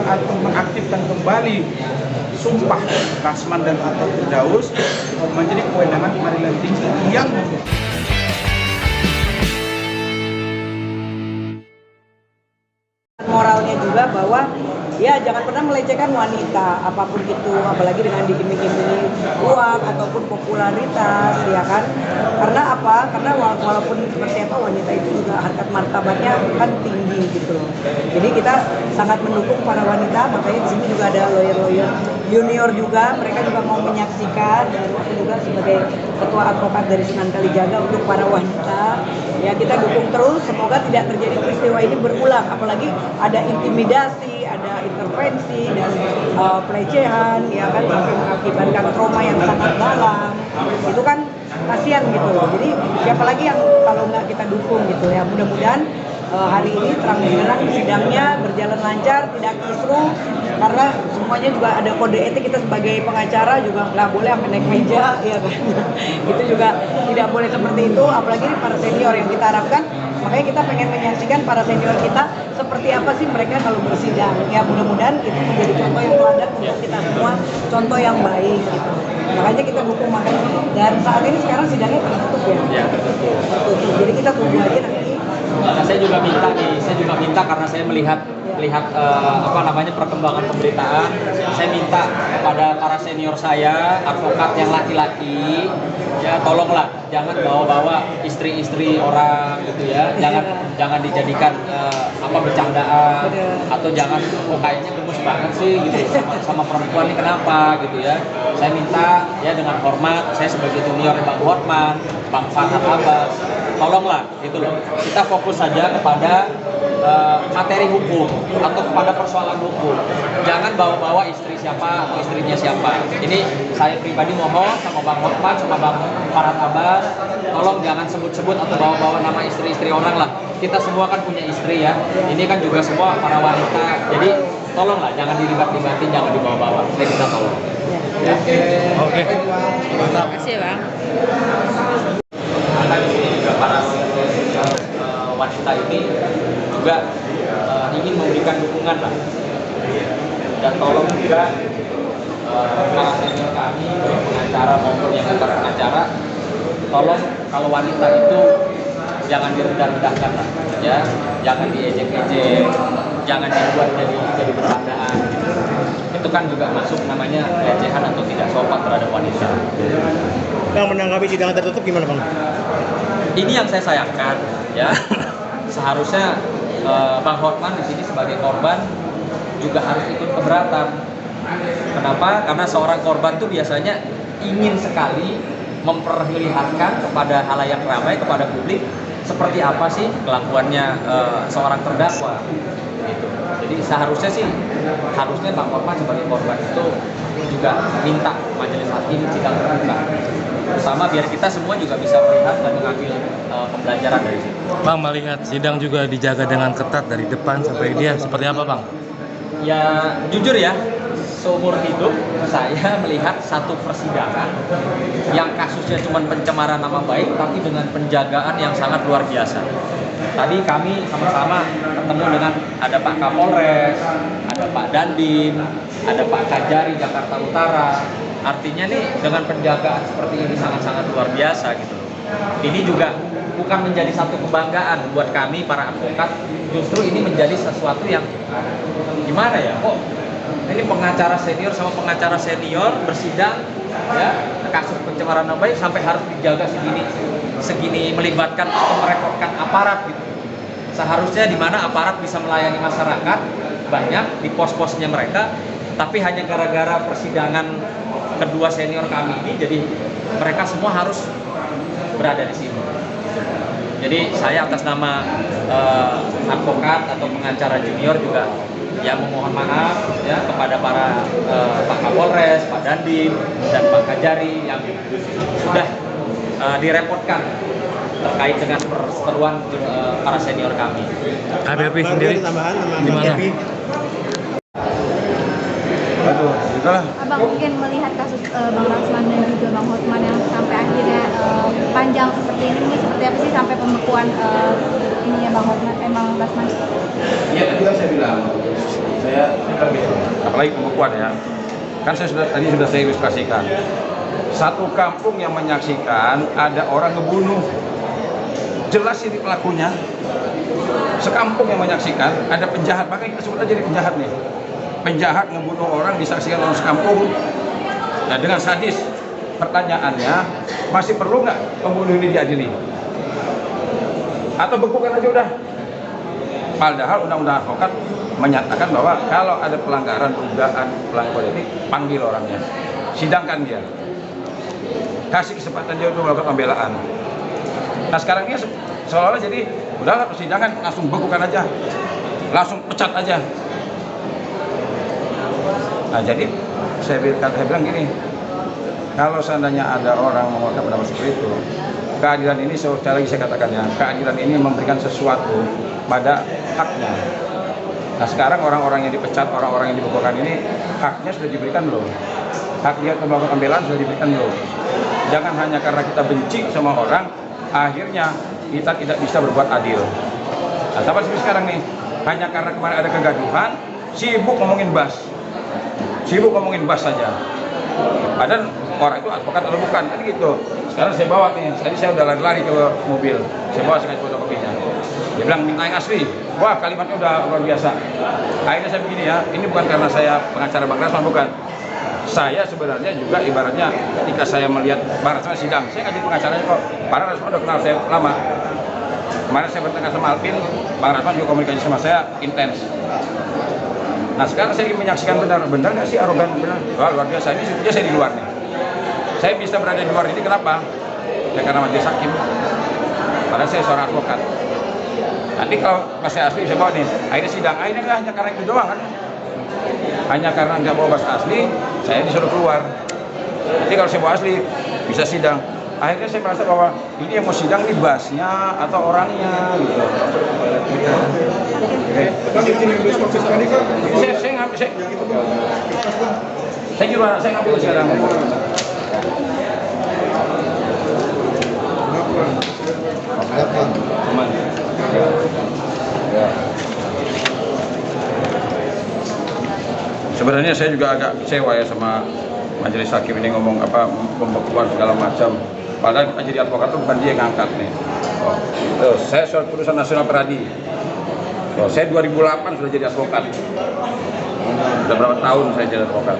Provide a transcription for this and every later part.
atau mengaktifkan kembali sumpah Rasman dan atau Firdaus menjadi kewenangan pengadilan tinggi yang moralnya juga bahwa ya jangan pernah melecehkan wanita apapun itu, apalagi dengan diiming-imingi uang ataupun popularitas, ya kan? Karena apa? Karena walaupun seperti apa, wanita itu juga harkat martabatnya kan tinggi gitu loh. Jadi kita sangat mendukung para wanita, makanya di sini juga ada lawyer-lawyer junior juga, mereka juga mau menyaksikan, dan aku juga sebagai ketua advokat dari Sunan Kalijaga untuk para wanita. Ya kita dukung terus, semoga tidak terjadi peristiwa ini berulang, apalagi ada intimidasi, ada intervensi dan pelecehan, ya kan, sampai mengakibatkan trauma yang sangat dalam. Itu kan kasihan gitu loh. Jadi siapa lagi yang kalau nggak kita dukung gitu ya. Mudah-mudahan hari ini terang benderang sidangnya berjalan lancar, tidak kisruh, karena semuanya juga ada kode etik. Kita sebagai pengacara juga nggak boleh sampai naik meja, ya kan. Itu juga tidak boleh seperti itu, apalagi para senior yang kita harapkan. Makanya kita pengen menyaksikan para senior kita seperti apa sih mereka kalau bersidang. Ya mudah-mudahan itu menjadi contoh yang teladan untuk kita semua, contoh yang baik gitu. Makanya kita dukung, makanya. Dan saat ini sekarang sidangnya tertutup ya. Ya, tertutup. Jadi kita tunggu aja nanti. Nah, saya juga minta karena saya melihat perkembangan pemberitaan. Saya minta kepada para senior saya, advokat yang laki-laki, ya tolonglah jangan bawa-bawa istri-istri orang gitu ya. Jangan dijadikan bercandaan, atau jangan kayaknya gemes banget sih gitu sama perempuan ini kenapa gitu ya. Saya minta ya dengan hormat, saya sebagai junior Bang Hotman, Bang Farhad Abbas, tolonglah gitu loh. Kita fokus saja kepada materi hukum atau kepada persoalan hukum. Jangan bawa-bawa istri siapa atau istrinya siapa. Ini saya pribadi mohon sama Bang Hotman, sama Bang Farhad Abbas, tolong jangan sebut-sebut atau bawa-bawa nama istri-istri orang lah. Kita semua kan punya istri ya. Ini kan juga semua para wanita. Jadi tolonglah jangan dilibat-libatin, jangan dibawa-bawa. Saya minta tolong. Oke. Terima kasih ya Bang. Karena di sini juga para wanita ini juga ingin memberikan dukungan lah, dan tolong juga para senior kami, baik pengacara maupun yang bukan pengacara, tolong kalau wanita itu jangan direndah-rendahkan lah, ya, jangan diejek-ejek, jangan dibuat jadi bercandaan. Itu kan juga masuk namanya pelecehan atau tidak sopan terhadap wanita. Bang, menanggapi sidang tertutup gimana Bang? Ini yang saya sayangkan, ya. Seharusnya Bang Hotman di sini sebagai korban juga harus ikut keberatan. Kenapa? Karena seorang korban itu biasanya ingin sekali memperlihatkan kepada halayak ramai, kepada publik seperti apa sih kelakuannya seorang terdakwa. Gitu. Jadi harusnya Bang Hotman sebagai korban itu juga minta majelis hakim sidang terbuka, bersama biar kita semua juga bisa melihat dan mengambil pembelajaran dari situ. Bang, melihat sidang juga dijaga dengan ketat dari depan sampai dia, seperti apa Bang? Ya jujur ya, seumur hidup saya melihat satu persidangan yang kasusnya cuma pencemaran nama baik, tapi dengan penjagaan yang sangat luar biasa. Tadi kami sama-sama ketemu dengan ada Pak Kapolres, ada Pak Dandim, ada Pak Kajari Jakarta Utara. Artinya nih dengan penjagaan seperti ini sangat-sangat luar biasa gitu. Ini juga bukan menjadi satu kebanggaan buat kami para advokat, justru ini menjadi sesuatu yang gimana ya, kok ini pengacara senior sama pengacara senior bersidang ya kasus pencemaran nama baik sampai harus dijaga segini melibatkan atau merepotkan aparat gitu. Seharusnya di mana aparat bisa melayani masyarakat banyak di pos-posnya mereka, tapi hanya gara-gara persidangan kedua senior kami ini jadi mereka semua harus berada di sini. Jadi saya atas nama advokat atau pengacara junior juga ya memohon maaf ya kepada para Pak Kapolres, Pak Dandim, dan Pak Kajari yang sudah direpotkan terkait dengan perseteruan para senior kami. KBP sendiri gimana? aduh, itulah. Abang mungkin melihat kasus Bang Rasman dan juga Bang Hotman yang sampai akhirnya panjang seperti ini seperti apa sih sampai pembekuan ininya Bang Hotman, Bang Rasman? Ya, tadi kan saya bilang saya bilang gitu, apalagi pembekuan ya. Kan tadi sudah saya ilustrasikan. Satu kampung yang menyaksikan ada orang ngebunuh. Jelas ini pelakunya. Sekampung yang menyaksikan ada penjahat, makanya kita sebut aja ini penjahat nih. Penjahat ngebunuh orang disaksikan orang sekampung. Nah, dengan sadis. Pertanyaannya, masih perlu nggak pembunuh ini diadili? Atau bekukan aja udah? Padahal undang-undang advokat menyatakan bahwa kalau ada pelanggaran, dugaan pelanggaran kode etik, panggil orangnya, sidangkan dia, kasih kesempatan dia untuk melakukan pembelaan. Nah sekarang ini seolah-olah jadi udahlah persidangan langsung bekukan aja, langsung pecat aja. Nah jadi saya bilang gini, kalau seandainya ada orang mengeluarkan pendapat seperti itu, keadilan ini sekali lagi saya katakan ya, keadilan ini memberikan sesuatu pada haknya. Nah sekarang orang-orang yang dipecat, orang-orang yang dibekukan ini haknya sudah diberikan belum? Hak dia untuk melakukan pembelaan sudah diberikan belum? Jangan hanya karena kita benci sama orang, akhirnya kita tidak bisa berbuat adil. Nah sama seperti sekarang nih, hanya karena kemarin ada kegaduhan, sibuk ngomongin bas saja. Padahal orang itu advokat atau bukan, kan gitu. Sekarang saya bawa nih, tadi saya udah lari-lari ke mobil, saya bawa sengaja fotokopinya. Dia bilang minta yang asli, wah kalimatnya udah luar biasa. Akhirnya saya begini ya, ini bukan karena saya pengacara Bang Rasman, bukan. Saya sebenarnya juga ibaratnya ketika saya melihat Bang Rasman sidang, saya nggak jadi pengacaranya kok. Bang Rasman udah kenal saya lama. Kemarin saya bertengkar sama Alvin, Bang Rasman juga komunikasi sama saya intens. Nah sekarang saya ingin menyaksikan benar nggak sih arogan benar? Wah luar biasa, ini sebetulnya saya di luar nih. Saya bisa berada di luar ini kenapa? Ya karena majelis hakim. Padahal saya seorang advokat. Nanti kalau bahasa asli saya bawa nih, akhirnya sidang, akhirnya nggak hanya karena itu doang kan? Hanya karena nggak bawa bahasa asli, saya disuruh keluar. Nanti kalau saya bawa asli, bisa sidang. Akhirnya saya merasa bahwa ini yang mau sidang ini basnya atau orangnya gitu. Saya ngambil, saya ngambil sekarang. Aman. Ya. Sebenarnya saya juga agak kecewa ya sama majelis hakim ini ngomong apa pembekuan segala macam. Padahal kita jadi advokat itu bukan dia yang ngangkat nih. Saya surat putusan nasional peradi. Saya 2008 sudah jadi advokat. Sudah berapa tahun saya jadi advokat.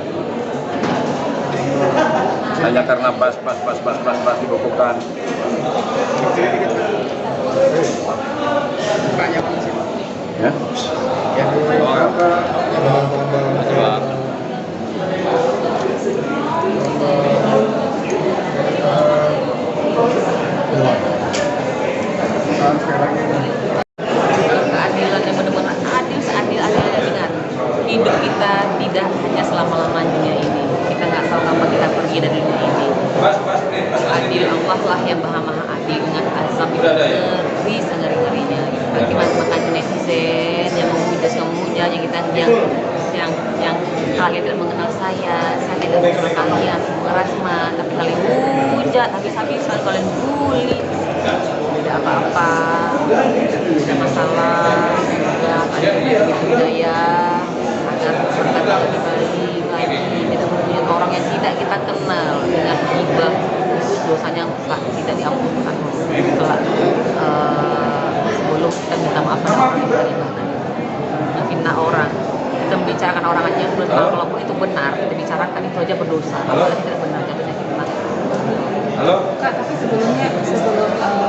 Hanya karena bas dibekukan. Ya? Ya. Keadilan yang benar-benar adil, seadil-adilnya dengan hidup kita tidak hanya selama-lamanya dunia ini. Kita nggak tahu kapan kita pergi dari dunia ini. Adil Allah lah yang maha adil dengan azab itu ngeri sengeri-ngerinya. Bagi makan netizen yang memuja yang kita yang kalian tidak mengenal saya tidak mengenal kalian, Rasman, tapi kalian hujat, habis-habisan kalian bully. Tidak apa-apa, tidak masalah. Ya, ada budaya agar berkata lebih baik lagi, tidak menghujat orang yang tidak kita kenal dengan hibah, dosanya tidak diampunkan. Sebelum kita minta maaf pada orang yang terlibat, menghina orang, kita membicarakan orang aja walaupun itu benar, kita bicarakan itu aja berdosa, apalagi tidak benar, jangan menyakitkan. Halo? Kak, tapi sebelum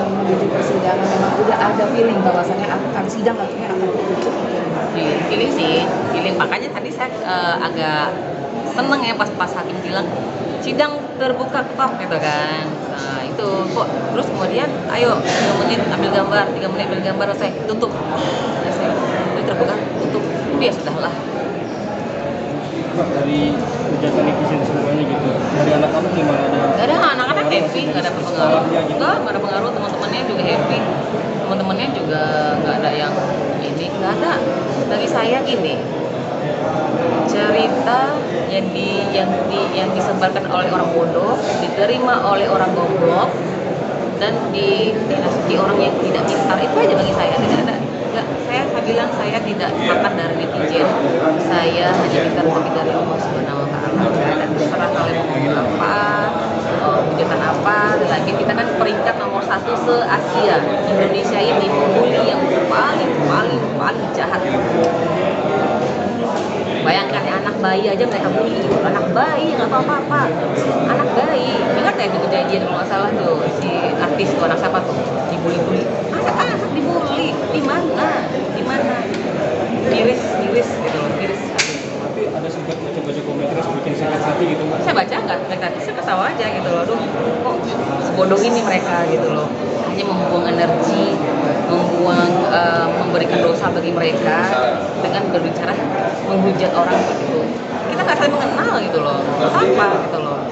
menuju persidangan memang udah ada feeling bahwasannya akan sidang akhirnya akan ditutup. Feeling sih, makanya tadi saya agak seneng ya pas hakim bilang sidang terbuka kok gitu kan. Nah itu kok terus kemudian ayo 3 menit ambil gambar, 3 menit ambil gambar, saya tutup. Ya, saya itu terbuka tutup. Itu ya sudahlah. Dari hujatan netizen semuanya gitu, dari anak kamu gimana? Gak ada, anak-anak happy, gak ada pengaruh. Enggak ada pengaruh, teman-temannya juga happy, teman-temannya juga nggak ada yang ini, nggak ada. Bagi saya gini, cerita yang disebarkan oleh orang bodoh diterima oleh orang goblok dan di orang yang tidak pintar, itu aja bagi saya. Tidak ada, saya bilang saya tidak makan dari netizen, saya hanya minta rezeki dari Allah Subhanahu Wa Taala. Dan terserah kalian mau ngomong apa, hujatan apa. Lagi kita kan peringkat nomor 1 se-Asia. Indonesia ini pembuli yang paling jahat. Bayangkan ya, anak bayi aja mereka bully, anak bayi nggak tahu apa-apa, anak bayi. Ingat ya itu kejadian kalau nggak salah tuh si artis tuh anak siapa tuh dibully, anak dibully, di mana, miris gitu, miris. Tapi ada sempat baca komentar yang bikin sakit hati gitu. Saya baca nggak, saya ketawa aja gitu loh, aduh kok sebodoh ini mereka gitu loh, hanya membuang energi, memberikan dosa bagi mereka dengan berbicara menghujat orang gitu. Kita nggak saling mengenal gitu loh, apa gitu loh.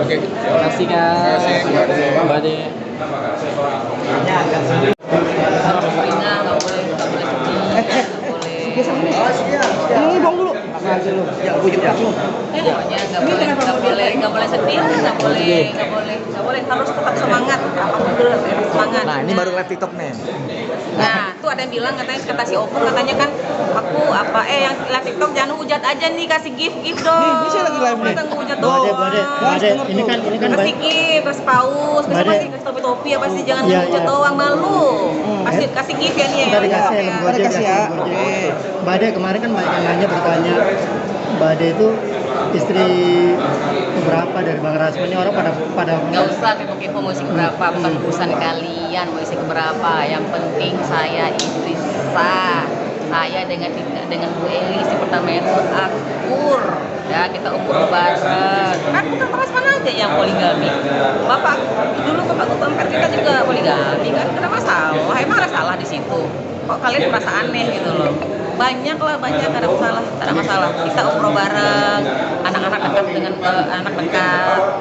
Oke, terima kasih Kak. Mbak Ade. Nggak boleh sedih, Ini bang dulu. pokoknya nggak boleh sedih, nggak boleh, harus tetap semangat, apapun itu harus semangat. Nah, ini baru live TikTok nih. Nah, tuh ada yang bilang kata si Opung katanya kan aku yang live TikTok jangan hujat aja nih, kasih gift dong. Ini saya lagi live nih. Masa ngehujat doang. Bade, ini kan Kasih gift, kasih paus, kasih topi apa sih, jangan hujat doang, malu. Kasih gift ya nih ya. Tadi kasih yang Ada kasih ya. Oke. Bade kemarin kan banyak yang nanya bertanya, Bade itu istri berapa dari Bang Rasman, ini orang pada Nggak usah kepo-kepo mau isi keberapa, bukan urusan kalian mau isi keberapa. Yang penting saya istri sah. Saya dengan Bu Eli istri pertama itu akur. Ya, kita umur bareng. Kan bukan Rasman aja yang poligami. Bapak Ketua MPR kita juga poligami kan, ada masalah. Emang ada salah di situ? Kok kalian merasa aneh gitu loh? Banyak ada masalah. Kita umroh bareng, anak-anak dekat dengan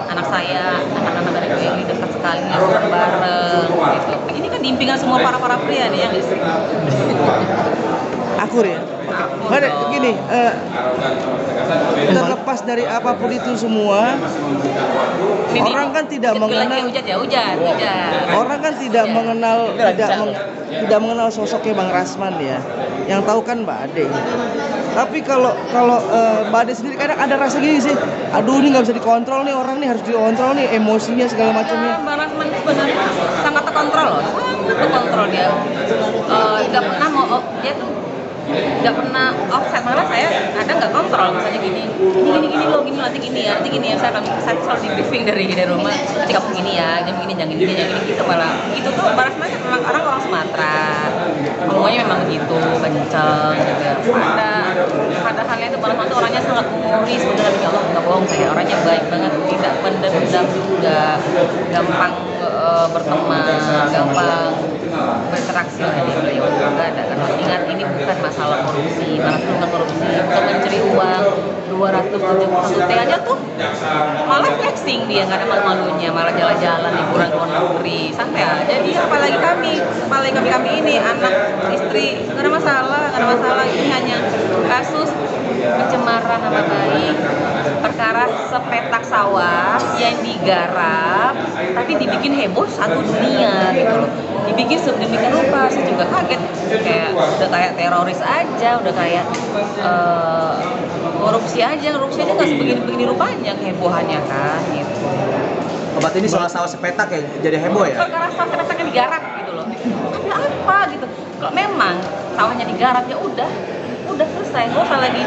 anak saya, anak-anak dari Bu Eli dekat sekali liburan bareng gitu. Ini kan diimpingan semua para pria nih yang istri. Akur ya. Oke. Bade, gini, terlepas dari apapun itu semua, orang kan tidak mengenal. Hujan. Orang kan tidak mengenal sosoknya Bang Rasman ya. Yang tahu kan Mbak Ade. Tapi kalau Mbak Ade sendiri kadang ada rasa gini sih. Aduh, ini nggak bisa dikontrol nih, orang nih harus dikontrol nih, emosinya segala macamnya. Bang Rasman sebenarnya sangat terkontrol loh. Sangat terkontrol dia. Nggak pernah dia tuh nggak pernah offset, malah saya kadang nggak kontrol, misalnya gini loh, nanti gini ya, saya selalu di briefing dari rumah, nanti kamu gini ya, jangan gini gitu, malah itu tuh balas banget. Memang orang Sumatera ngomongnya memang begitu, kenceng gitu. Pada halnya itu balas tuh orangnya sangat humoris, sebenarnya ya Allah nggak bohong, saya orangnya baik banget, tidak pendendam juga, gampang berteman, gampang berinteraksi dengan beliau. Nggak ada, karena ingat ini bukan masalah korupsi, bukan mencuri uang 271 T aja tuh malah flexing dia, nggak ada malu-malunya, malah jalan-jalan liburan ke luar negeri, santai aja dia. Apalagi kami ini anak istri, nggak ada masalah. Ini hanya kasus pencemaran nama baik, perkara sepetak sawah yang digarap tapi dibikin heboh satu dunia gitu loh, dibikin sedemikian rupa. Saya juga kaget, udah kayak teroris aja, udah kayak korupsi aja nggak sebegini rupanya kehebohannya kan gitu. Obat ini soal sawah sepetak ya jadi heboh ya? Perkara sawah sepetak yang digarap gitu loh, ada apa gitu. Kalau memang sawahnya digarap ya udah selesai, nggak usah lagi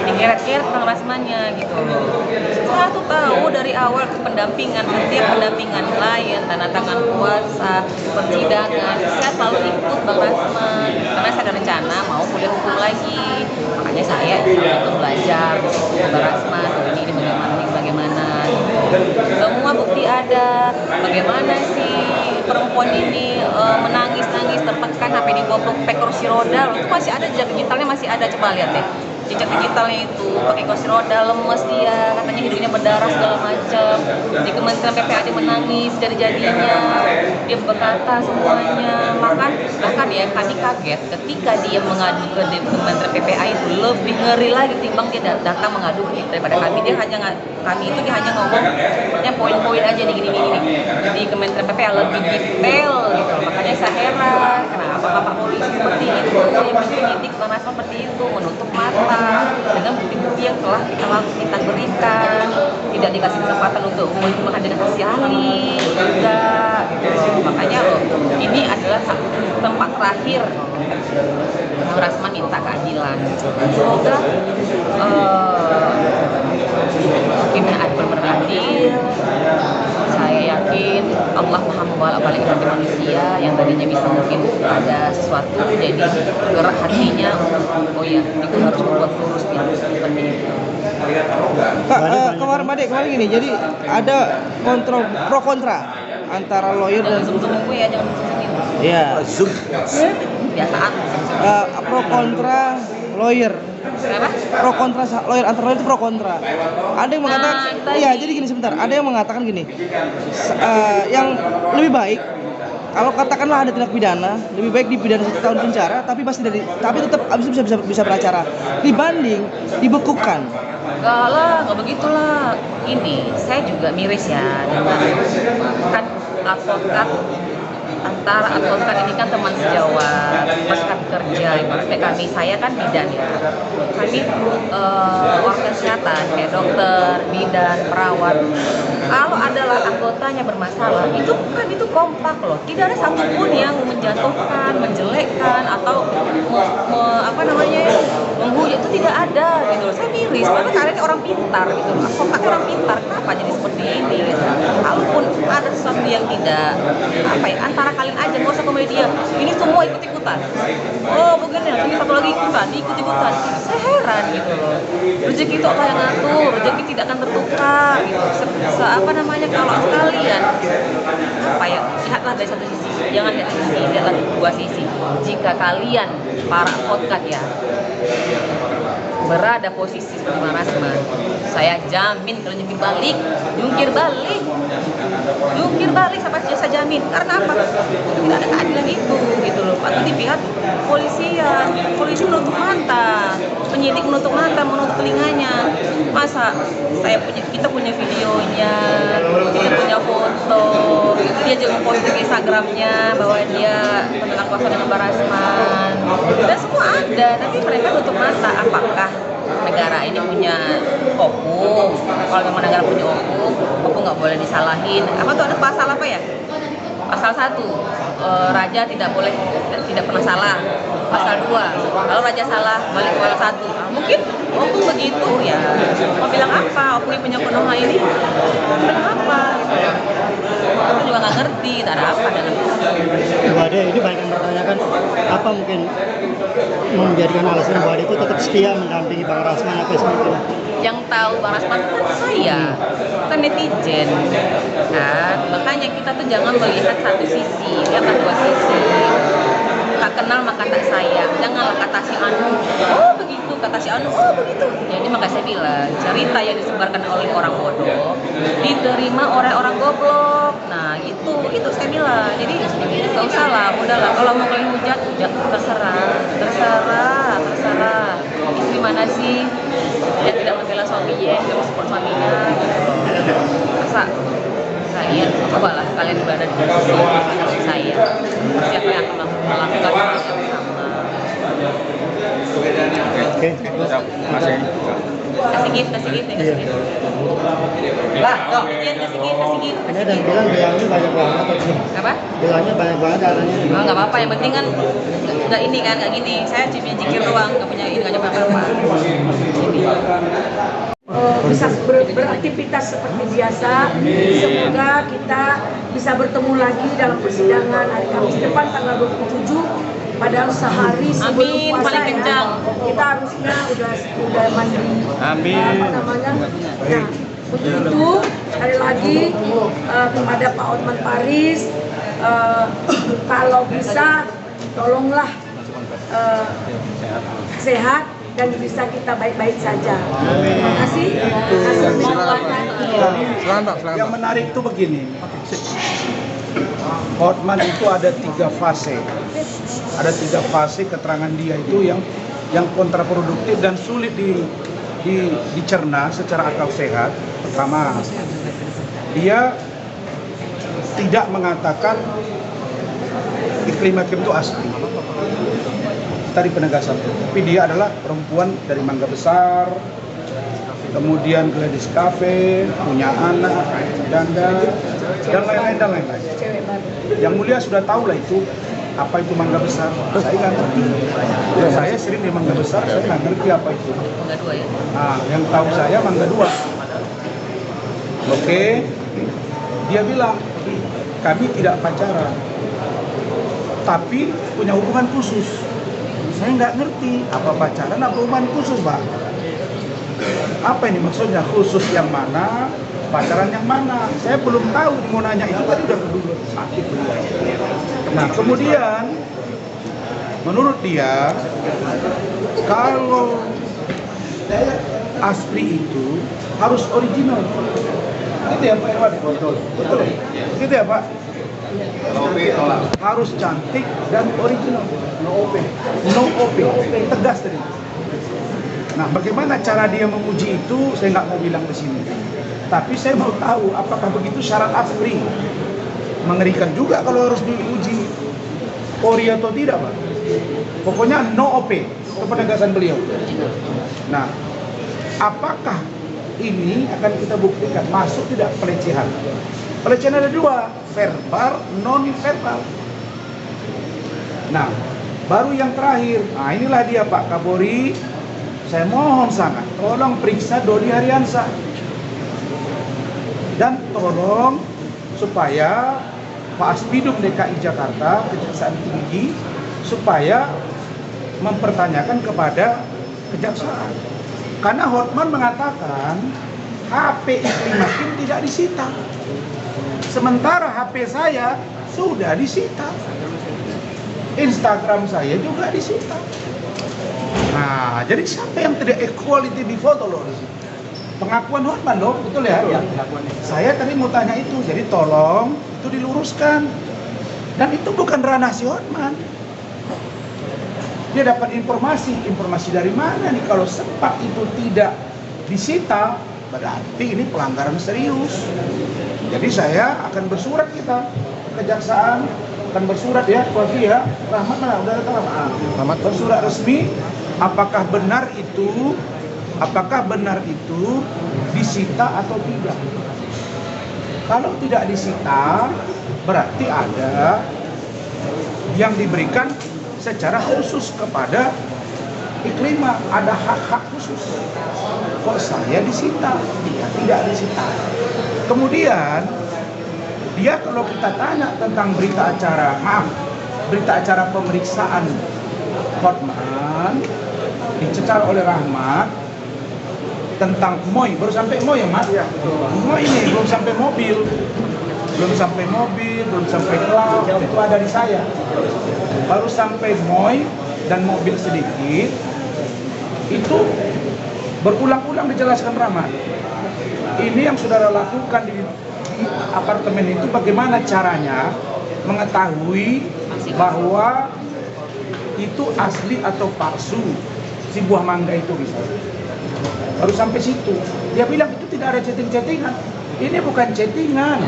digeret-geret tentang Rasmannya gitu loh. Saya tuh tahu dari awal setiap pendampingan klien, tanda tangan kuasa, persidangan, saya selalu ikut Bang Rasman karena saya ada rencana mau kuliah hukum lagi, makanya saya ikut belajar Bang Rasman ini bagaimana gitu. Semua bukti ada, bagaimana sih perempuan ini menangis tertekan sampai dibawa pakai kursi roda, itu masih ada jejak digitalnya, masih ada, coba lihat deh. jejak digitalnya itu, pakai kursi roda, lemes dia, katanya hidungnya berdarah segala macam. Di Kementerian PPA dia menangis jadi-jadinya, dia berkata semuanya. Bahkan ya kami kaget ketika dia mengadu ke Kementerian PPA itu lebih ngeri lagi timbang dia datang mengadu daripada kami. Dia hanya ngomong yang poin-poin aja nih gini. Di Kementerian PPA lebih detail gitu. Makanya saya heran kenapa Bapak polisi seperti itu, yang penyidik Komnas HAM seperti itu, menutup mata dengan bukti-bukti yang telah kita berikan, tidak dikasih kesempatan untuk menghadirkan saksi ahli juga gitu. Makanya ini adalah tempat terakhir Bang Rasman minta keadilan. Semoga hakimnya beradil. Saya yakin Allah Maha membolak-balik hati manusia yang tadinya bisa mungkin ada sesuatu jadi gerak hatinya, oh ya itu harus membuat lurus seperti itu. Pak, kemarin gini, jadi ada pro kontra antara lawyer dan gue ya jangan zoom-zoomin. Iya. Biasaan. Pro kontra lawyer. Kenapa? Pro kontra lawyer, antara lawyer itu pro kontra. Ada yang mengatakan, iya jadi gini sebentar. Ada yang mengatakan gini, yang lebih baik kalau katakanlah ada tindak pidana, lebih baik dipidana 1 tahun penjara, tapi tetap abis itu bisa beracara, dibanding dibekukan. Enggak begitulah. Ini saya juga miris ya dengan kan advokat ini kan teman sejawat, rekan kerja, ibaratnya saya kan bidan ya. Kami warga kesehatan kayak dokter, bidan, perawat. Kalau adalah anggotanya bermasalah, itu kompak loh. Tidak ada satupun yang menjatuhkan, menjelekkan atau menghujat, itu tidak ada gitu loh. Saya miris, karena kalian ini orang pintar gitu. Advokat orang pintar, kenapa jadi seperti ini gitu. Kalaupun ada sesuatu yang tidak antara kalian aja, nggak usah ke media. Ini semua ikut-ikutan. Oh begini, ini satu lagi ikut-ikutan. Saya heran gitu loh. Rezeki itu Allah yang ngatur, rezeki tidak akan tertukar gitu. Kalau sekalian lihatlah dari satu sisi, jangan dari sisi, lihatlah dua sisi. Jika kalian para advokat ya berada posisi seperti Bang Rasman, saya jamin kalau jungkir balik sampai saya jamin. Karena apa? Tidak ada keadilan itu gitu loh. Patut di pihak polisi menutup mata, penyidik menutup mata, menutup telinganya. Masa kita punya videonya, kita punya foto, dia juga posting di Instagramnya bahwa dia tentang kuasa dengan Bang Rasman, dan semua ada, tapi mereka tutup mata. Apakah negara ini punya hukum? Kalau memang negara punya hukum nggak boleh disalahin. Apa tuh ada pasal apa ya? Pasal 1, raja tidak pernah salah. Pasal 2, kalau raja salah balik ke pasal 1. Mungkin hukum begitu ya. Mau bilang apa? Hukum yang punya Konoha ini bilang apa? Aku juga nggak ngerti, tak ada apa dengan itu. Bade ini banyak yang bertanyakan apa mungkin menjadikan alasan Bade itu tetap setia mendampingi Bang Rasman apa sebagainya. Yang tahu Bang Rasman kan saya, kan netizen kan. Makanya kita tuh jangan melihat satu sisi, lihatlah dua sisi. Tak kenal maka tak sayang, janganlah kata si Anu, oh begitu, kata si Anu, oh begitu. Jadi makanya saya bilang, cerita yang disebarkan oleh orang bodoh diterima oleh orang goblok. Nah itu saya bilang, jadi nggak usah lah, udahlah. Kalau mau kalian hujat, terserah. Istri mana sih yang tidak membela suaminya, tidak support suaminya? Masa saya cobalah kalian berada di posisi saya, siapa yang akan melakukan hal yang sama? Oke, kasih gift. Lah, dong, kasih gift. Ini dan bilangnya banyak banget sih. Apa? Bilangnya banyak banget caranya. Oh, nggak apa-apa, yang penting kan nggak ini kan, nggak gini. Saya cuma jikir doang, nggak punya ini, nggak nyoba apa-apa. Bisa beraktivitas seperti biasa. Semoga kita bisa bertemu lagi dalam persidangan hari Kamis depan tanggal 27. Padahal sehari sebelum puasa ya, kita harusnya udah mandi. Amin. Nah, untuk itu sekali lagi kepada Pak Hotman Paris, kalau bisa tolonglah sehat dan bisa kita baik-baik saja. Terima kasih. Yang menarik itu begini, Hotman itu ada 3 fase. Ada 3 fase keterangan dia itu yang kontraproduktif dan sulit dicerna secara akal sehat. Pertama, dia tidak mengatakan iklim hakim itu asli. Tadi penegasan, tapi dia adalah perempuan dari Mangga Besar, kemudian Gladys Cafe, punya anak, janda, dan lain-lain. Yang mulia sudah tahu lah itu apa itu Mangga Besar. Saya nggak ngerti. Saya sering di Mangga Besar, saya nggak ngerti apa itu. Mangga 2 ya? Nah, yang tahu saya Mangga 2. Oke, dia bilang kami tidak pacaran, tapi punya hubungan khusus. Saya nggak ngerti apa pacaran, apa hubungan khusus, Pak. Apa ini maksudnya, khusus yang mana, pacaran yang mana? Saya belum tahu, mau nanya itu tadi udah kedua sakit. Nah, kemudian menurut dia kalau asli itu harus original. Gitu ya Pak Irwan? Betul. Gitu ya Pak? Harus cantik dan original. No OP. Tegas tadi. Nah, bagaimana cara dia menguji itu? Saya nggak mau bilang di sini. Tapi saya mau tahu apakah begitu syarat asli. Mengerikan juga kalau harus diuji ori atau tidak, Pak. Pokoknya no OP. Itu penegasan beliau. Nah, apakah ini akan kita buktikan masuk tidak pelecehan? Pelecehan ada 2, verbal, non-verbal. Nah, baru yang terakhir. Nah, inilah dia Pak Kapolri. Saya mohon sangat, tolong periksa Dodi Haryansa. Dan tolong supaya Pak Aspidum DKI Jakarta, Kejaksaan Tinggi, supaya mempertanyakan kepada kejaksaan. Karena Hotman mengatakan HP Iklim Hakim tidak disita. Sementara HP saya sudah disita. Instagram saya juga disita. Nah, jadi siapa yang tidak equality di foto loh? Pengakuan Hotman dong, betul ya? Ya, saya tadi mau tanya itu, jadi tolong itu diluruskan. Dan itu bukan ranah si Hotman. Dia dapat informasi dari mana nih? Kalau sempat itu tidak disita, berarti ini pelanggaran serius. Jadi saya akan bersurat kita kejaksaan, akan bersurat ya, Kofi ya, Rahmat mana? Udah datang Rahmat. Bersurat resmi, apakah benar itu disita atau tidak? Kalau tidak disita, berarti ada yang diberikan secara khusus kepada Iklima, ada hak-hak khusus. Kok saya disita, dia tidak disita. Kemudian dia kalau kita tanya tentang berita acara pemeriksaan Hotman dicecar oleh Rahmat tentang Moy, baru sampai Moy ya Mas? Ya, Moy ini belum sampai mobil, belum sampai klub, itu ada di saya. Baru sampai Moy dan mobil sedikit, itu berulang-ulang dijelaskan Rahmat. Ini yang saudara lakukan di apartemen itu, bagaimana caranya mengetahui bahwa itu asli atau palsu si buah mangga itu misalnya. Baru sampai situ. Dia bilang itu tidak ada chatting-chattingan. Ini bukan chattingan.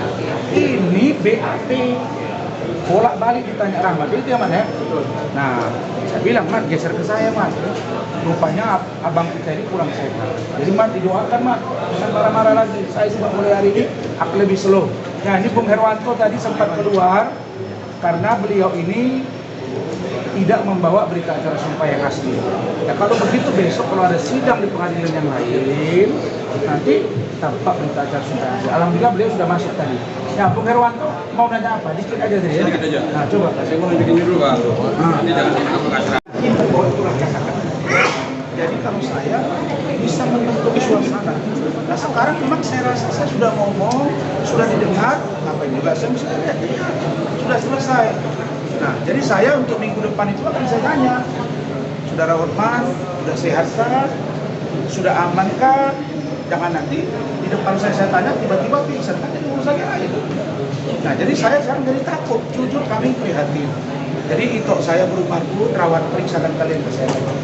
Ini BAP. Bolak-balik ditanya Rahmat, itu yang mana ya? Nah, saya bilang, Mat, geser ke saya, Mat. Rupanya abang kita ini kurang sehat. Jadi, Mat, didoakan, Mat. Jangan marah-marah lagi. Saya sudah mulai hari ini akan lebih slow. Nah, ini Bung Herwanto tadi sempat keluar karena beliau ini tidak membawa berita acara sumpah yang asli. Ya, kalau begitu besok kalau ada sidang di pengadilan yang lain, nanti tampak berita acara sumpah yang asli. Alhamdulillah beliau sudah masuk tadi. Ya, Bung Herwanto mau nanya apa? Dikit aja deh ya. Dikit aja. Nah, coba. Saya mau nunjukin dulu Pak. Nanti jangan sampai kamu acara. Bahwa itulah Jakarta. Jadi kalau saya bisa membentuk suasana. Nah sekarang memang saya rasa saya sudah ngomong, sudah didengar, ngapain juga saya mesti lihat. Sudah selesai. Nah, jadi saya untuk minggu depan itu akan saya tanya, Saudara Hotman, sudah sehatkah? Sudah amankah? Jangan nanti di depan saya tanya tiba-tiba pingsan, kan jadi urusan lain. Nah, jadi saya sekarang jadi takut, jujur kami prihatin. Jadi itu saya berumarku rawat periksakan kalian kesehatan.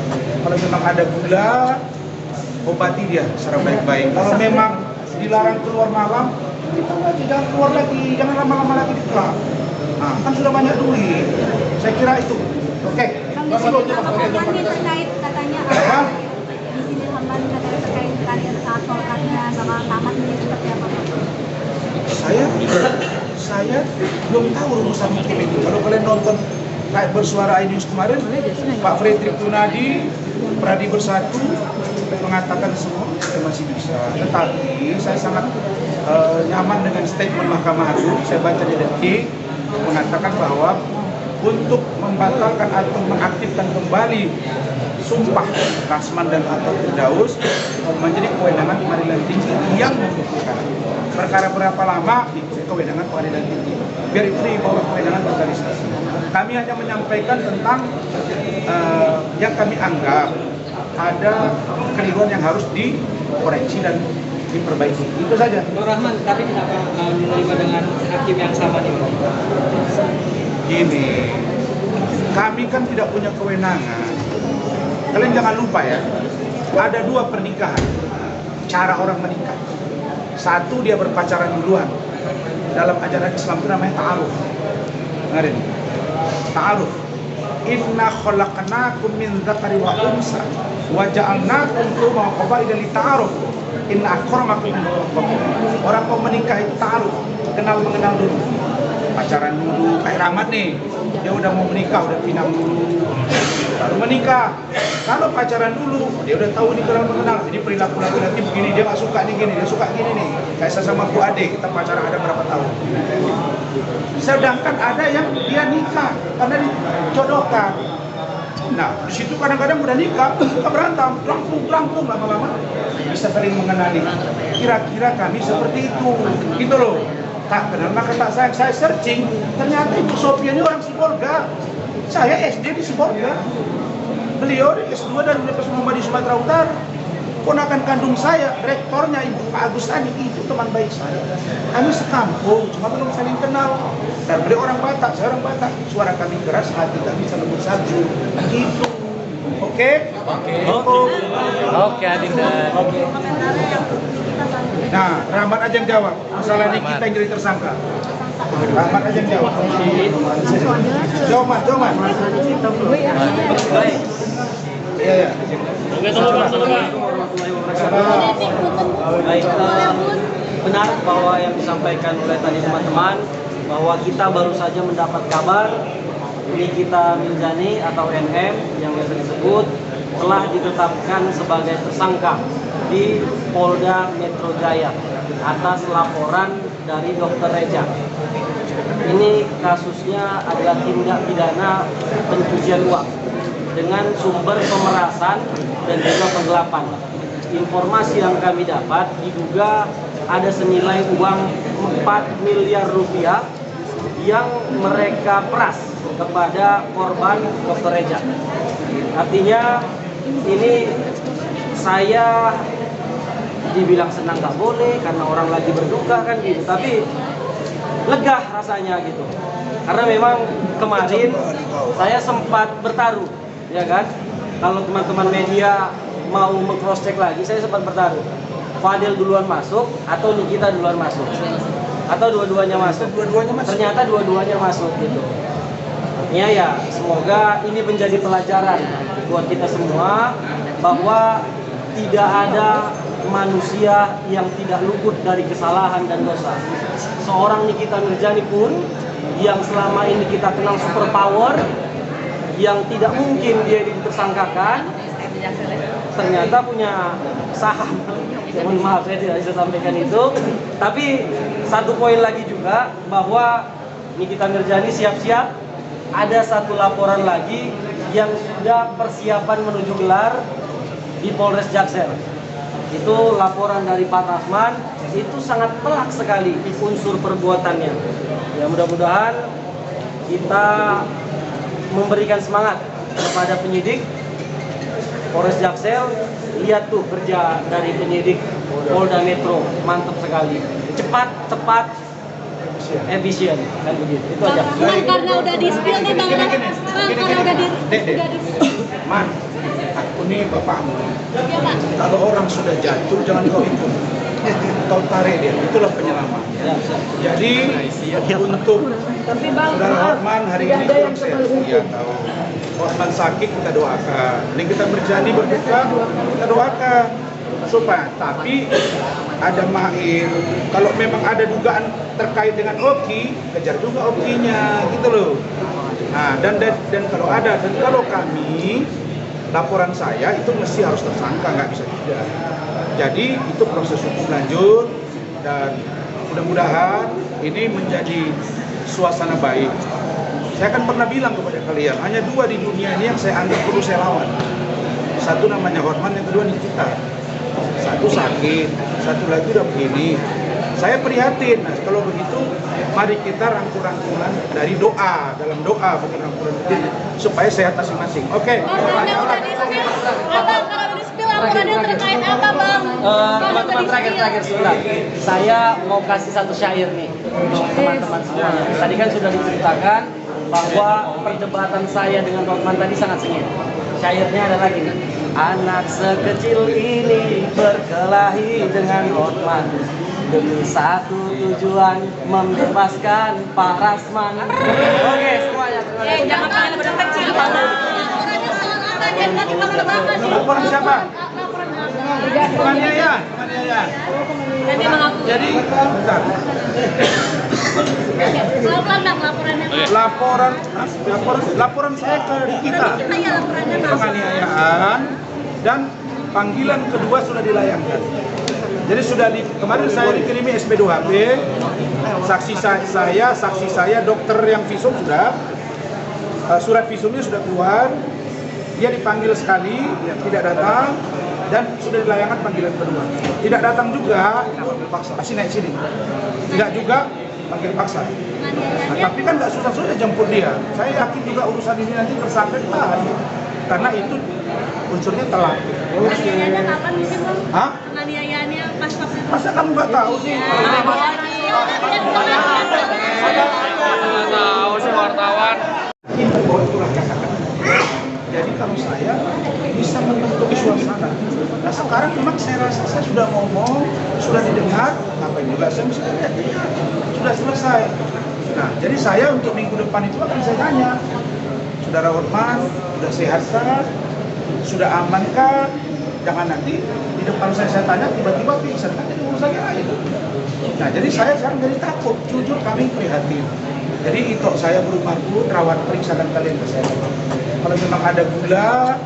Kalau memang ada gula, obati dia secara baik-baik. Kalau memang dilarang keluar malam, kita lagi jangan keluar lagi, jangan lama-lama lagi di klub. Nah, kan sudah banyak duit. Saya kira itu. Oke. Apakah ini terkait katanya di sini Hotman katanya terkait karir tolkatnya bakal tamat menjadi seperti apa? Saya belum tahu rumusan hukum itu. Kalau kalian nonton kayak bersuara iNews kemarin, Pak Fredrik Yunadi, Pradi Bersatu mengatakan semua masih bisa. Tetapi saya sangat nyaman dengan statement Mahkamah Agung. Saya baca di Detik mengatakan bahwa untuk membatalkan atau mengaktifkan kembali sumpah Rasman dan atau Firdaus menjadi kewenangan pengadilan tinggi yang membutuhkan. Perkara berapa lama itu kewenangan pengadilan tinggi. Biar itu di bawah kewenangan organisasi. Kami hanya menyampaikan tentang yang kami anggap ada keliruan yang harus dikoreksi dan diperbaiki. Itu saja. Bang Rahman, tapi kenapa menerima dengan hakim yang sama nih? Gini, kami kan tidak punya kewenangan. Kalian jangan lupa ya, ada dua pernikahan, cara orang menikah. Satu, dia berpacaran duluan. Dalam ajaran Islam itu namanya ta'aruf. Dengarin, ta'aruf. Inna khalaqnakum min dzakari wa unsa wa ja'alnakum shu'uban wa qabaila lita'aruf. Inna akramakum indallahi. Orang mau menikah itu ta'aruf, kenal mengenal dulu. Pacaran dulu, kayak Rahmat nih, dia udah mau menikah, udah pinang dulu, baru menikah. Kalau pacaran dulu, dia udah tahu nih kenal mengenal, jadi perilaku laki-laki begini, dia nggak suka nih gini, dia suka gini nih. Kayak saya sama Bu Ade, kita pacaran ada berapa tahun. Sedangkan ada yang dia nikah karena dijodohkan. Nah, di situ kadang-kadang udah nikah, suka berantem, rampung lama-lama bisa saling mengenali. Kira-kira kami seperti itu, gitu loh. Tak kenal maka tak sayang. Saya searching, ternyata Ibu Sofia ini orang Sibolga. Saya SD di Sibolga. Beliau S2 dari Universitas Muhammadiyah di Sumatera Utara. Ponakan kandung saya, rektornya Ibu Pak Agus Tani, itu teman baik saya. Kami sekampung, cuma belum saling kenal. Dan beliau orang Batak, saya orang Batak. Suara kami keras, hati kami selembut salju. Gitu. Oke? Oke, Adinda. Nah, Rahmat aja yang jawab. Masalah ini kita yang jadi tersangka. Rahmat aja yang jawab. Jawab. Iya. Baik, benar bahwa yang disampaikan oleh tadi teman-teman bahwa kita baru saja mendapat kabar Nikita Mirzani atau NM yang biasa disebut telah ditetapkan sebagai tersangka di Polda Metro Jaya atas laporan dari Dr. Reja. Ini kasusnya adalah tindak pidana pencucian uang dengan sumber pemerasan dan juga penggelapan. Informasi yang kami dapat diduga ada senilai uang 4 miliar rupiah yang mereka peras kepada korban Dr. Reja. Artinya ini saya dibilang senang nggak boleh karena orang lagi berduka kan gitu, tapi lega rasanya gitu. Karena memang kemarin saya sempat bertaruh, ya kan? Kalau teman-teman media mau meng-cross check lagi, saya sempat bertaruh. Fadil duluan masuk atau Nikita duluan masuk? Atau dua-duanya masuk? Ternyata dua-duanya masuk gitu. Ya, semoga ini menjadi pelajaran buat kita semua bahwa tidak ada manusia yang tidak luput dari kesalahan dan dosa. Seorang Nikita Mirzani pun yang selama ini kita kenal super power, yang tidak mungkin dia ditersangkakan, ternyata punya saham. Mohon maaf saya tidak bisa sampaikan itu. Tapi satu poin lagi juga bahwa Nikita Mirzani siap-siap ada satu laporan lagi yang sudah persiapan menuju gelar di Polres Jaksel. Itu laporan dari Pak Rasman, itu sangat telak sekali unsur perbuatannya. Ya mudah-mudahan kita memberikan semangat kepada penyidik Polres Jaksel, lihat tuh kerja dari penyidik Polda Metro, mantap sekali. Cepat, tepat, efisien, kan begitu. Itu aja. Bang, karena udah di-spill nih Bang. Bang, karena udah di Man, aku nih bapakmu. Ya, Pak. Kalau orang sudah jatuh, jangan kau ikut. Kau tarik dia, itulah penyelamat. Jadi untuk Saudara Hotman hari ini kurang sehat. Iya tahu. Hotman sakit kita doakan. Ini kita berjadi berduka, kita doakan. Supaya, tapi ada mahir. Kalau memang ada dugaan terkait dengan Oki, kejar juga Okinya, gitu loh. Nah, dan kalau ada, dan kalau kami laporan saya itu mesti harus tersangka, nggak bisa tidak. Jadi itu proses hukum lanjut dan mudah-mudahan ini menjadi suasana baik. Saya kan pernah bilang kepada kalian, hanya dua di dunia ini yang saya anggap perlu saya lawan. Satu namanya Hotman, yang kedua Nikita. Satu sakit, satu lagi udah begini. Saya prihatin. Nah, kalau begitu, mari kita rangkul-rangkulan dari doa, dalam doa bukan rangkulan begini, supaya sehat masing-masing. Oke. Karena udah di-spill, Abang, kalau di-spill laporannya terkait apa, Bang? Teman-teman terakhir sebentar. Saya mau kasih satu syair nih untuk teman-teman semua. Tadi kan sudah diceritakan bahwa perdebatan saya dengan Hotman tadi sangat sengit. Syairnya adalah gini. Anak sekecil ini berkelahi dengan Hotman demi satu tujuan, membebaskan Pak Rasman. Oke, semuanya. Jangan main benar kecil, Bang. Laporan siapa? Penganiayaan. Jadi mengaku. Jadi, bentar. Laporan saya ke kita. Penganiayaan dan panggilan kedua sudah dilayangkan. Jadi sudah kemarin saya dikirimi SP2HP, saksi saya, dokter yang visum sudah, surat visumnya sudah keluar, dia dipanggil sekali, tidak datang, dan sudah dilayangkan panggilan kedua. Tidak datang juga, pasti naik sini. Tidak juga, panggil paksa. Nah, tapi kan nggak susah-susah jemput dia. Saya yakin juga urusan ini nanti tersangka ditahan, karena itu unsurnya telat. Penganiayaannya kapan sih, Bang? Hah? Penganiayaannya pas waktu itu. Masa kamu nggak tahu sih? Nggak tahu sih wartawan. Kita bawa itulah katakan. Jadi kalau saya bisa membentuk suasana. Nah sekarang memang saya rasa saya sudah ngomong, sudah didengar, apa juga saya mesti lihat. Sudah selesai. Nah jadi saya untuk minggu depan itu akan saya tanya, Saudara Hotman, sudah sehatkah? Sudah amankah? Jangan nanti di depan saya tanya tiba-tiba pingsan, kan jadi urusannya lain. Nah jadi saya sekarang jadi takut, jujur kami prihatin. Jadi itu saya berumahku rawat periksakan kalian kesehatan. Kalau memang ada gula,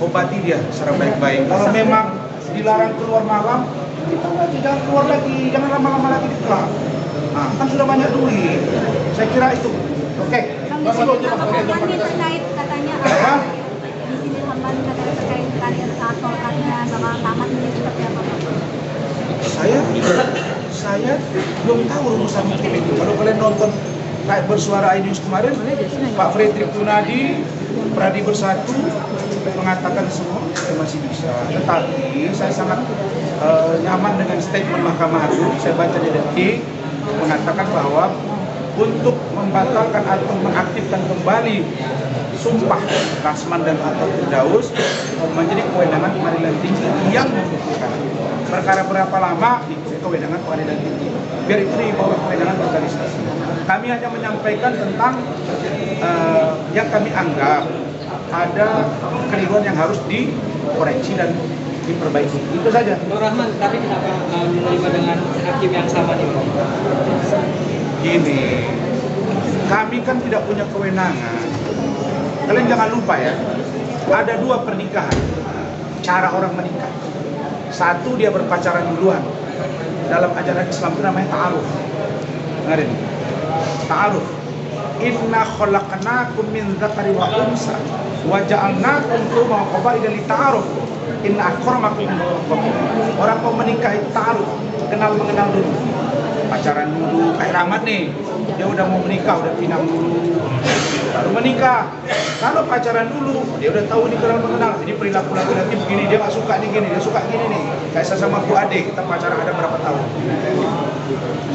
obati dia secara baik-baik. Kalau memang dilarang keluar malam, kita lagi jangan keluar lagi, jangan lama-lama lagi di klub. Nah kan sudah banyak duit. Saya kira itu. Oke. Apakah ini terkait katanya di sini Hamban katanya terkait karir atol karirnya bakal tamat ini seperti apa, Pak? Saya belum tahu urusan itu. Kalau kalian nonton kayak bersuara iNews kemarin, Pak Fredrik Yunadi, Pradi Bersatu mengatakan semua masih bisa. Tetapi saya sangat nyaman dengan statement Mahkamah Agung. Saya baca di Detik mengatakan bahwa untuk membatalkan atau mengaktifkan kembali sumpah Rasman dan atau Firdaus menjadi kewenangan pengadilan tinggi yang membutuhkan. Perkara berapa lama itu kewenangan pengadilan tinggi. Biar itu di bawah kewenangan lokalisasi. Kami hanya menyampaikan tentang yang kami anggap ada keliruan yang harus dikoreksi dan diperbaiki. Itu saja. Bang Rahman, tapi kenapa menerima dengan hakim yang sama nih, Bang? Gini, kami kan tidak punya kewenangan. Kalian jangan lupa ya, ada dua pernikahan, cara orang menikah. Satu dia berpacaran duluan. Dalam ajaran Islam itu namanya ta'aruf. Dengarin, ta'aruf. Inna khalaqnakum min dzakari wa unsa wa ja'alnakum shu'uban wa qabaila lita'aruf. Inna akramakum indallahi atqakum. Orang mau menikah itu ta'aruf, kenal mengenal dulu. pacaran dulu, kayak Rahmat nih, dia udah mau menikah, udah pinang dulu, baru menikah. Kalau pacaran dulu, dia udah tahu ini kenal mengenal, ini perilaku laki-laki begini, dia nggak suka nih gini, dia suka gini nih. Kayak saya sama Bu Ade, kita pacaran ada berapa tahun.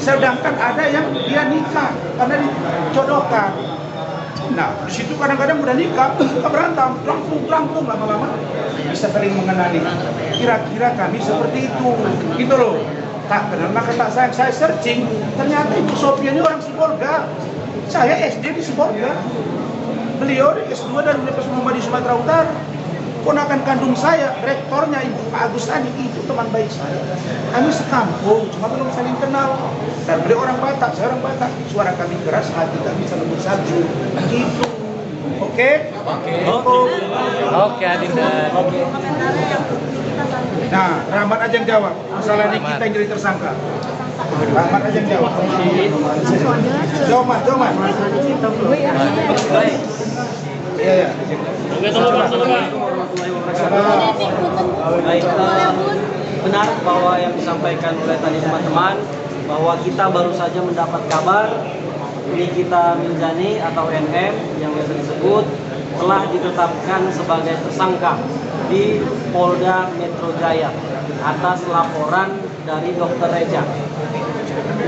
Sedangkan ada yang dia nikah karena dijodohkan. Nah, di situ kadang-kadang udah nikah, suka berantem, rampung lama-lama bisa saling mengenali. Kira-kira kami seperti itu, gitu loh. Tak kenal maka tak sayang. Saya searching, ternyata Ibu Sofia ini orang Sibolga. Saya SD di Sibolga. Beliau S2 dari Universitas Muhammadiyah di Sumatera Utara. Ponakan kandung saya, rektornya Ibu Pak Agus Tani, itu teman baik saya. Kami sekampung, cuma belum saling kenal. Dan beliau orang Batak, saya orang Batak. Suara kami keras, hati kami lembut salju. Gitu. Oke? Oke, Adinda. Nah, Rahmat aja yang jawab. Masalah ini kita yang jadi tersangka. Rahmat aja yang jawab. Jawab. Iya. Baik, benar bahwa yang disampaikan oleh tadi teman-teman bahwa kita baru saja mendapat kabar Nikita Mirzani atau NM yang biasa disebut telah ditetapkan sebagai tersangka di Polda Metro Jaya atas laporan dari Dr. Reja.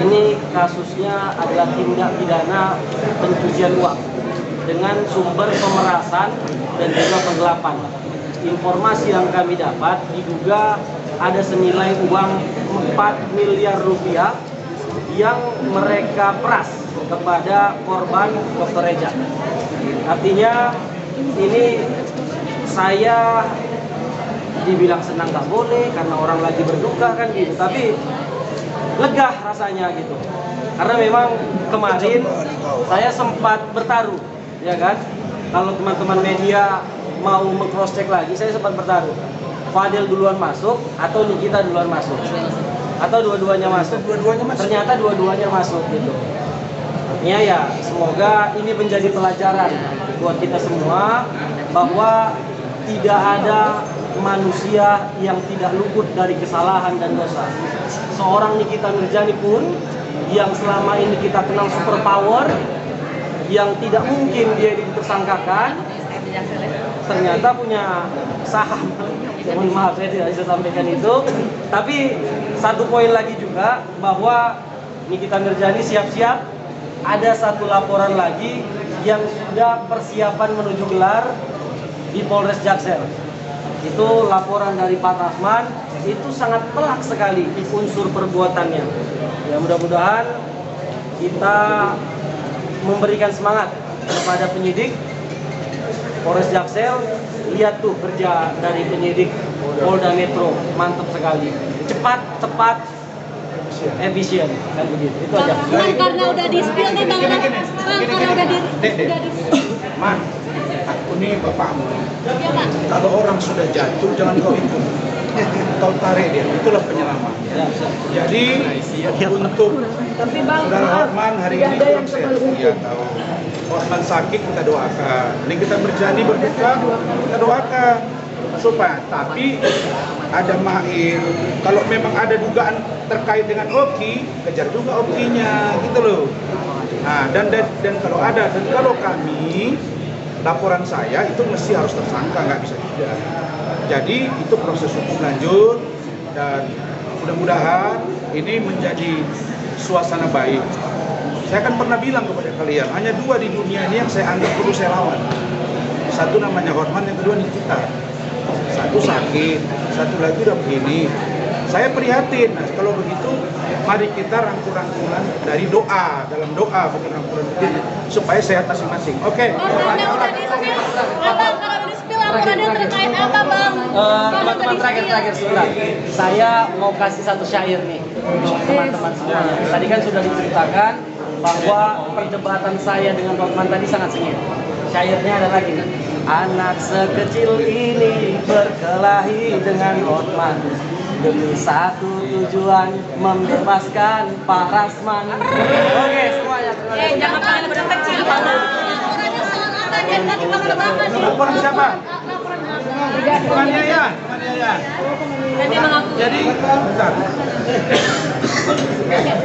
Ini kasusnya adalah tindak pidana pencucian uang dengan sumber pemerasan dan juga penggelapan. Informasi yang kami dapat diduga ada senilai uang 4 miliar rupiah yang mereka peras kepada korban Dr. Reja. Artinya ini saya dibilang senang nggak boleh karena orang lagi berduka kan gitu, tapi lega rasanya gitu. Karena memang kemarin saya sempat bertaruh, ya kan? Kalau teman-teman media mau meng-cross check lagi, saya sempat bertaruh. Fadil duluan masuk atau Nikita duluan masuk? Atau dua-duanya masuk? Ternyata dua-duanya masuk gitu. Ya, semoga ini menjadi pelajaran buat kita semua bahwa tidak ada manusia yang tidak luput dari kesalahan dan dosa. Seorang Nikita Mirzani pun yang selama ini kita kenal super power, yang tidak mungkin dia ditersangkakan, ternyata punya saham. Mohon maaf saya tidak bisa sampaikan itu. Tapi satu poin lagi juga bahwa Nikita Mirzani siap-siap. Ada satu laporan lagi yang sudah persiapan menuju gelar di Polres Jaksel. Itu laporan dari Pak Rahman, itu sangat telak sekali unsur perbuatannya. Ya mudah-mudahan kita memberikan semangat kepada penyidik Polres Jaksel. Lihat tuh kerja dari penyidik Polda Metro, mantap sekali, cepat, efisien, kan begitu. Itu aja. Bang, karena udah di-spill nih Bang. Karena udah Man, aku nih bapakmu. Iya, Pak. Kalau orang sudah jatuh, jangan kau ikut. Kau tarik dia, itulah penyelamat. Jadi, untuk Saudara Hotman hari ini kurang sehat. Iya, tahu. Hotman sakit, kita doakan. Ini kita Mirzani berduka, kita doakan. Supaya, tapi ada Mahir. Kalau memang ada dugaan terkait dengan Oki, kejar juga Okinya, gitu loh. Nah, dan kalau ada, dan kalau kami laporan saya itu mesti harus tersangka, nggak bisa tidak. Jadi itu proses hukum lanjut dan mudah-mudahan ini menjadi suasana baik. Saya kan pernah bilang kepada kalian, hanya dua di dunia ini yang saya anggap perlu saya lawan. Satu namanya Hotman, yang kedua Nikita. Satu sakit, satu lagi udah begini. Saya prihatin. Nah, kalau begitu, mari kita rangkul-rangkulan dari doa, dalam doa, bukan rangkulan begini, supaya sehat masing-masing. Oke. Karena udah di-spill, Abang, kalau di-spill laporannya terkait apa, Bang? Teman-teman terakhir sebentar. Saya mau kasih satu syair nih untuk teman-teman semuanya. Tadi kan sudah diceritakan bahwa perdebatan saya dengan Hotman tadi sangat sengit. Syairnya adalah gini. Anak sekecil ini berkelahi dengan Hotman demi satu tujuan, membebaskan Pak Rasman. Oke, semuanya. Jangan main benar kecil, Bang. Laporan siapa? penganiayaan. Jadi mengaku. Jadi, bentar.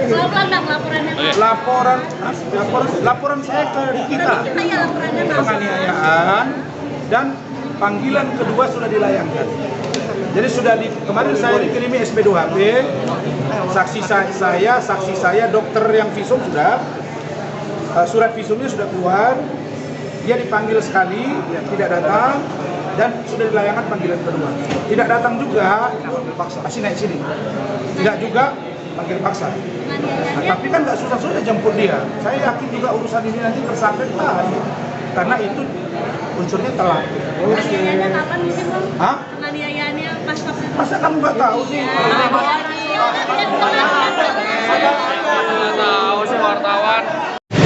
Pelan-pelan bang laporannya. Laporan saya ke kita. Kita ya laporannya masuk. Penganiayaan dan panggilan kedua sudah dilayangkan. Jadi sudah kemarin saya dikirimi SP2HP, saksi saya, dokter yang visum sudah, surat visumnya sudah keluar, dia dipanggil sekali, ya, tidak datang, dan sudah dilayangkan panggilan kedua. Tidak datang juga, paksa, naik sini. Tidak juga panggil paksa. Nah, tapi kan nggak susah-susah jemput dia. Saya yakin juga urusan ini nanti tersangka ditahan, karena itu unsurnya telat. Penganiayaannya kapan mungkin bang? Hah? Penganiayaannya pas waktu itu. Masa kamu nggak tahu sih?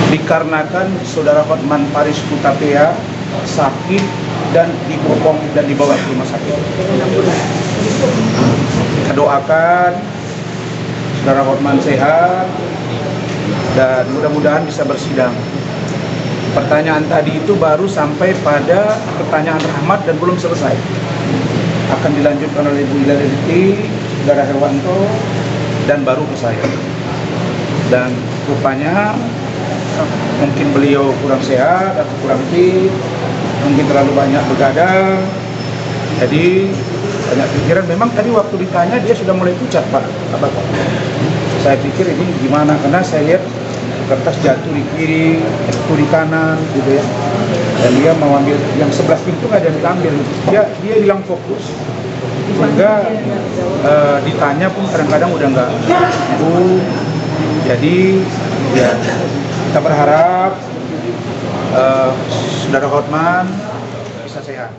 Dikarenakan saudara Hotman Paris Hutapea sakit dan dibopong dan dibawa ke rumah sakit. Kita doakan saudara Hotman sehat dan mudah-mudahan bisa bersidang. Pertanyaan tadi itu baru sampai pada pertanyaan Rahmat dan belum selesai. Akan dilanjutkan oleh Ibu Ilariti, Saudara Herwanto, dan baru ke saya. Dan rupanya mungkin beliau kurang sehat atau kurang fit, mungkin terlalu banyak begadang. Jadi banyak pikiran. Memang tadi waktu ditanya dia sudah mulai pucat, Pak. Saya pikir ini gimana, karena saya lihat kertas jatuh di kiri, jatuh di kanan, gitu ya. Dan dia mau ambil yang sebelah pintu nggak ada yang diambil. Dia hilang fokus. Sehingga ditanya pun kadang-kadang udah nggak jadi ya kita berharap saudara Hotman bisa sehat.